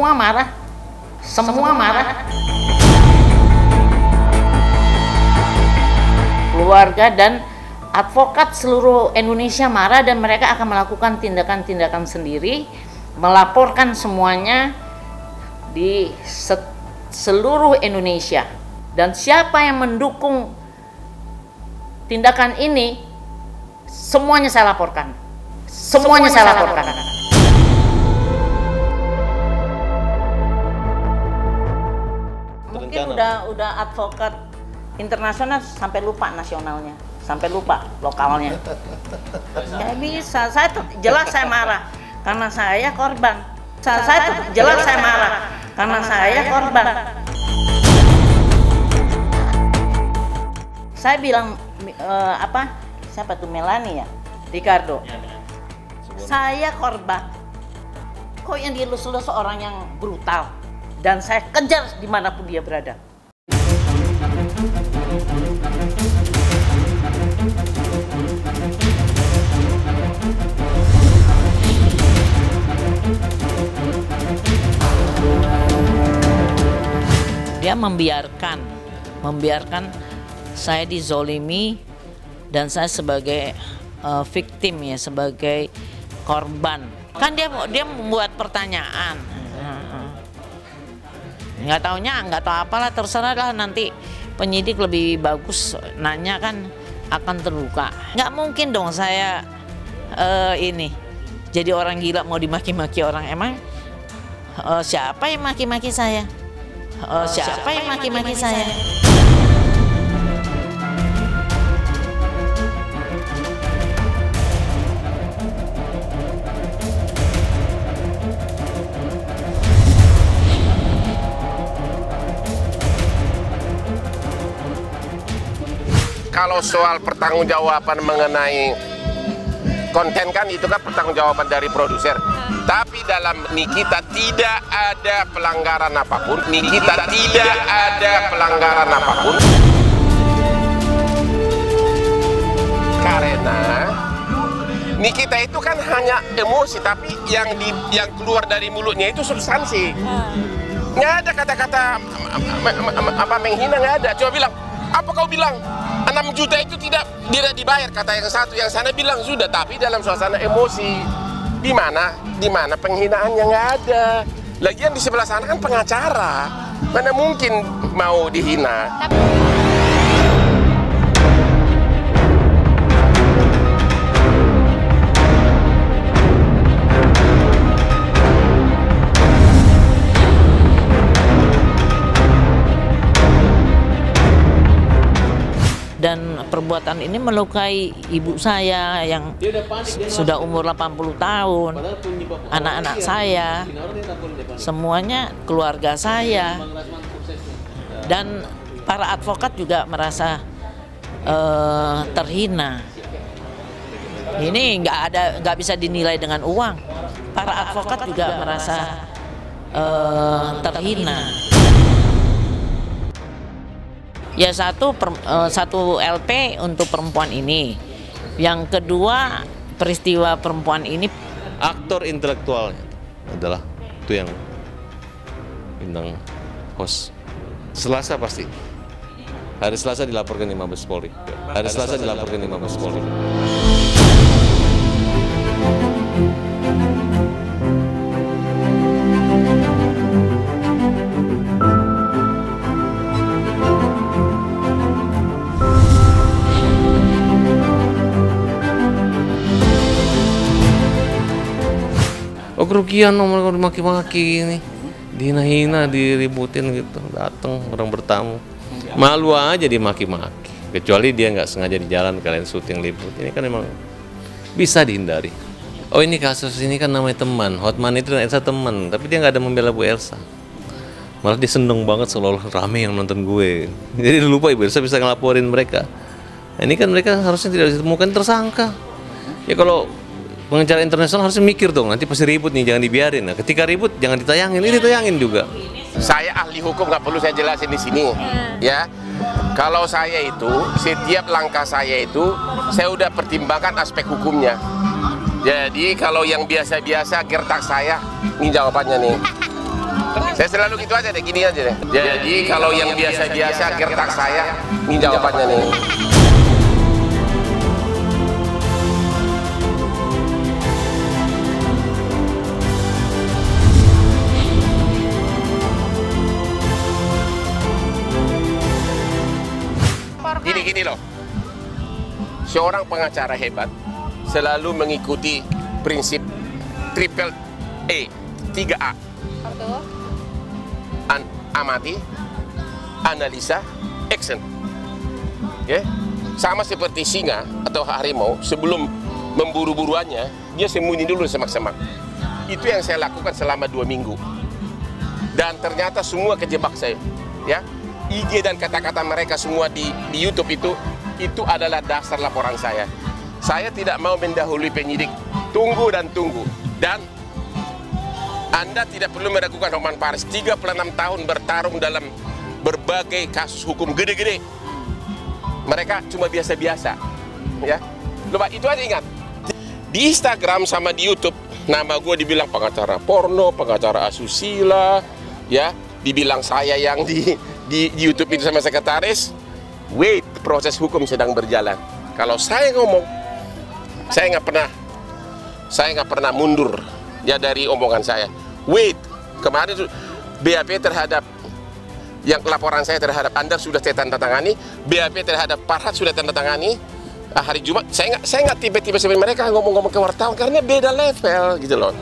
Semua marah, semua marah. Keluarga dan advokat seluruh Indonesia marah dan mereka akan melakukan tindakan-tindakan sendiri, melaporkan semuanya di seluruh Indonesia. Dan siapa yang mendukung tindakan ini, semuanya saya laporkan. Semuanya saya laporkan. Mungkin udah advokat internasional sampai lupa nasionalnya, sampai lupa lokalnya. Nggak bisa, jelas saya marah karena saya korban. Jelas saya marah karena saya korban. Saya bilang siapa tuh, Melani ya, Ricardo. Saya korban. Kok yang dielus-elus orang yang brutal, dan saya kejar dimanapun dia berada. Dia membiarkan saya dizolimi dan saya sebagai victim ya, sebagai korban. Kan dia membuat pertanyaan. Nggak tahu apalah, terserah lah, nanti penyidik lebih bagus nanya kan akan terbuka. Nggak mungkin dong saya jadi orang gila mau dimaki-maki orang. Emang siapa yang maki-maki saya? Siapa yang maki-maki saya? Kalau soal pertanggungjawaban mengenai konten kan itu kan pertanggungjawaban dari produser. Tapi dalam Nikita tidak ada pelanggaran apapun. Nikita tidak ada pelanggaran apapun. Karena Nikita itu kan hanya emosi, tapi yang keluar dari mulutnya itu substansi. Nggak ada kata-kata menghina, nggak ada. Coba bilang, apa kau bilang? 6 juta itu tidak dibayar, kata yang satu, yang sana bilang sudah, tapi dalam suasana emosi. Di mana penghinaannya nggak ada. Lagian di sebelah sana kan pengacara, mana mungkin mau dihina. Dan perbuatan ini melukai ibu saya yang sudah umur 80 tahun, anak-anak saya, semuanya keluarga saya. Dan para advokat juga merasa terhina. Ini nggak bisa dinilai dengan uang. Para advokat juga merasa terhina. Ya satu LP untuk perempuan ini. Yang kedua, peristiwa perempuan ini. Aktor intelektualnya adalah itu yang bintang host. Selasa pasti. Hari Selasa dilaporkan di Mabes Polri. Oh, kerugian nomor dimaki-maki ini, dihina-hina, diributin gitu, datang orang bertamu, malu aja dimaki-maki. Kecuali dia nggak sengaja di jalan kalian syuting libut, ini kan memang bisa dihindari. Oh ini kasus ini kan namanya teman, Hotman itu dan Elsa teman, tapi dia nggak ada membela Bu Elsa. Malah dia seneng banget seolah-olah rame yang nonton gue. Jadi lupa Ibu Elsa bisa ngelaporin mereka. Nah, ini kan mereka harusnya tidak ditemukan tersangka. Ya kalau pengacara internasional harusnya mikir dong, nanti pasti ribut nih, jangan dibiarin. Nah, ketika ribut jangan ditayangin, ini ditayangin juga. Saya ahli hukum, nggak perlu saya jelasin di sini, ya. Kalau saya itu, setiap langkah saya itu, saya udah pertimbangkan aspek hukumnya. Jadi kalau yang biasa-biasa gertak saya, ini jawabannya nih. Saya selalu gitu aja deh, gini aja deh. Jadi kalau yang biasa-biasa gertak saya, ini jawabannya nih. Gini loh, seorang pengacara hebat selalu mengikuti prinsip triple A, 3A. Amati, analisa, action. Ya, sama seperti singa atau harimau, sebelum memburu-buruannya, dia sembunyi dulu semak-semak. Itu yang saya lakukan selama 2 minggu. Dan ternyata semua kejebak saya. Ya, IG dan kata-kata mereka semua di YouTube itu adalah dasar laporan saya. Saya tidak mau mendahului penyidik. Tunggu dan tunggu. Dan Anda tidak perlu meragukan Hotman Paris. 36 tahun bertarung dalam berbagai kasus hukum gede-gede. Mereka cuma biasa-biasa. Ya, coba itu aja ingat. Di Instagram sama di YouTube, nama gue dibilang pengacara porno, pengacara asusila, ya, dibilang saya yang di YouTube itu sama sekretaris. Wait, proses hukum sedang berjalan. Kalau saya ngomong, saya nggak pernah mundur ya dari omongan saya. Wait, kemarin BAP terhadap yang laporan saya terhadap Anda sudah saya tanda tangani, BAP terhadap Farhad sudah tanda tangani. Hari Jumat saya nggak tiba-tiba sampai mereka ngomong-ngomong ke wartawan karena beda level gitu loh.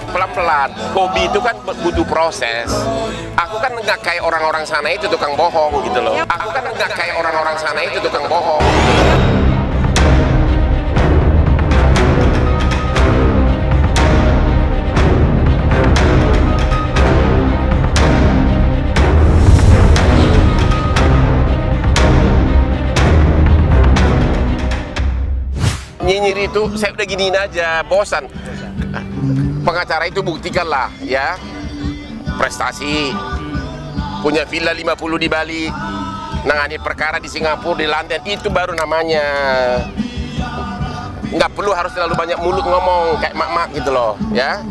Pelan-pelan, hobi itu kan butuh proses. Aku kan nggak kayak orang-orang sana itu tukang bohong gitu loh. Nyinyir itu saya udah giniin aja, bosan. Pengacara itu buktikanlah ya, prestasi, punya villa 50 di Bali, nangani perkara di Singapura, di London, itu baru namanya. Nggak perlu harus terlalu banyak mulut ngomong kayak mak-mak gitu loh ya.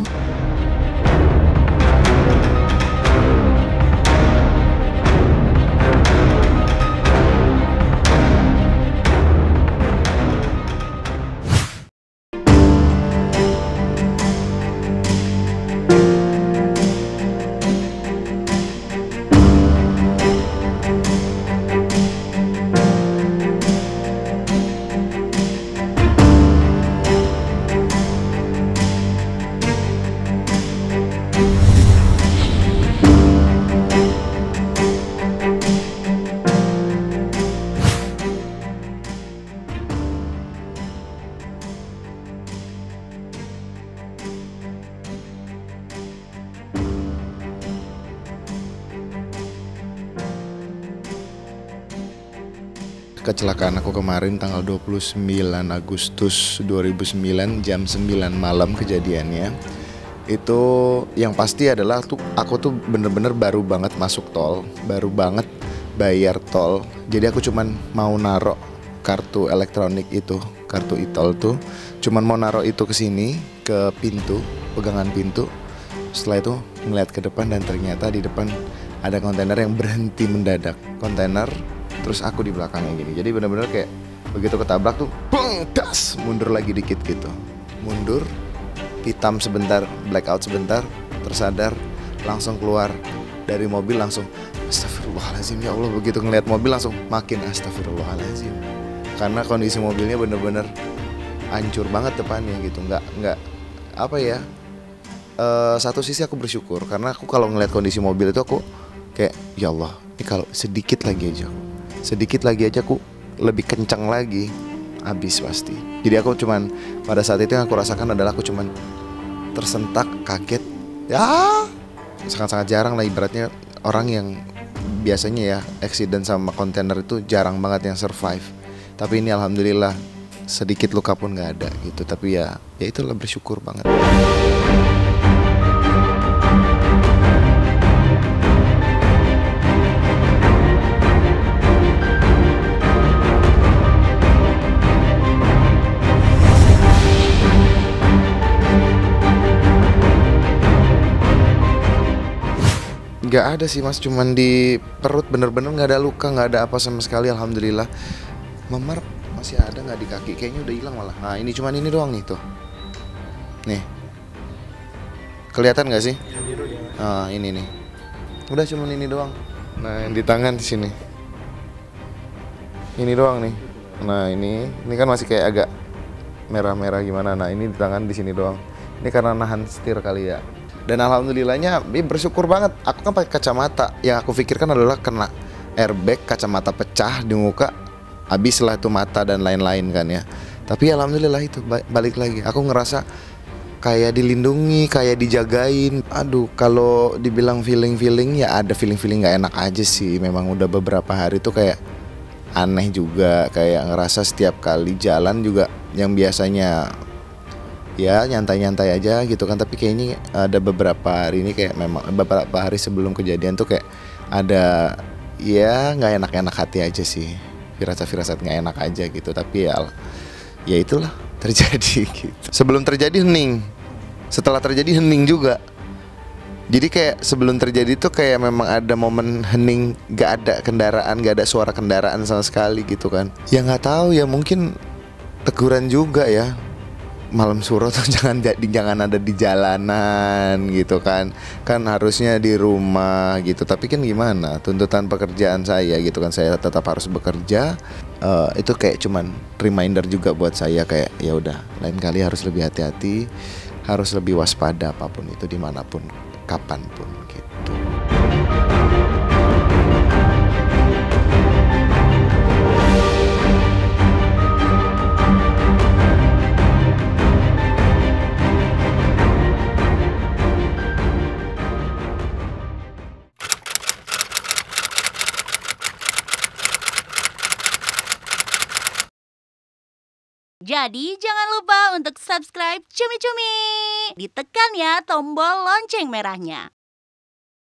Kecelakaan aku kemarin tanggal 29 Agustus 2009 jam 9 malam kejadiannya. Itu yang pasti adalah aku tuh bener-bener baru banget masuk tol, baru banget bayar tol. Jadi aku cuman mau naro kartu elektronik itu, kartu e-tol tuh, cuman mau naro itu ke sini, ke pintu, pegangan pintu. Setelah itu ngeliat ke depan dan ternyata di depan ada kontainer yang berhenti mendadak. Kontainer, terus aku di belakangnya gini. Jadi bener-bener kayak begitu ketabrak tuh, bang, das, mundur lagi dikit gitu. Mundur, hitam sebentar, blackout sebentar, tersadar, langsung keluar dari mobil, langsung astagfirullahaladzim ya Allah. Begitu ngeliat mobil langsung makin astagfirullahaladzim. karena kondisi mobilnya bener-bener hancur banget depannya gitu. Nggak apa ya, satu sisi aku bersyukur karena aku kalau ngeliat kondisi mobil itu aku kayak ya Allah, ini kalau sedikit lagi aja aku lebih kencang lagi, habis pasti. Jadi aku cuman pada saat itu yang aku rasakan adalah aku cuman tersentak, kaget. Ya sangat-sangat jarang lah ibaratnya orang yang biasanya ya accident sama kontainer itu jarang banget yang survive. Tapi ini alhamdulillah sedikit luka pun nggak ada gitu. Tapi ya itulah bersyukur banget. Gak ada sih mas, cuman di perut bener-bener gak ada luka, gak ada apa sama sekali alhamdulillah. Memar masih ada gak di kaki, kayaknya udah hilang malah. Nah ini cuman ini doang nih tuh. Nih, kelihatan gak sih? Nah ini nih, udah cuman ini doang. Nah yang di tangan di sini, ini doang nih. Nah ini kan masih kayak agak merah-merah gimana. Nah ini di tangan di sini doang. Ini karena nahan setir kali ya. Dan alhamdulillahnya bersyukur banget. Aku kan pakai kacamata. Yang aku pikirkan adalah kena airbag, kacamata pecah di muka, habis lah itu mata dan lain-lain kan ya. Tapi alhamdulillah itu balik lagi. Aku ngerasa kayak dilindungi, kayak dijagain. Aduh, kalau dibilang feeling ya ada feeling nggak enak aja sih. Memang udah beberapa hari tuh kayak aneh juga, kayak ngerasa setiap kali jalan juga yang biasanya ya nyantai-nyantai aja gitu kan, tapi kayaknya ada beberapa hari ini kayak memang beberapa hari sebelum kejadian tuh kayak ada ya nggak enak-enak hati aja sih, firasat nggak enak aja gitu. Tapi ya itulah terjadi gitu. Sebelum terjadi hening, setelah terjadi hening juga. Jadi kayak sebelum terjadi tuh kayak memang ada momen hening, nggak ada kendaraan, nggak ada suara kendaraan sama sekali gitu kan. Ya nggak tahu ya, mungkin teguran juga ya. Malam suro tuh jangan ada di jalanan gitu kan harusnya di rumah gitu. Tapi kan gimana, tuntutan pekerjaan saya gitu kan, saya tetap harus bekerja. Itu kayak cuman reminder juga buat saya kayak ya udah, lain kali harus lebih hati-hati, harus lebih waspada apapun itu, dimanapun kapanpun gitu. Jadi jangan lupa untuk subscribe Cumi Cumi. Ditekan ya tombol lonceng merahnya.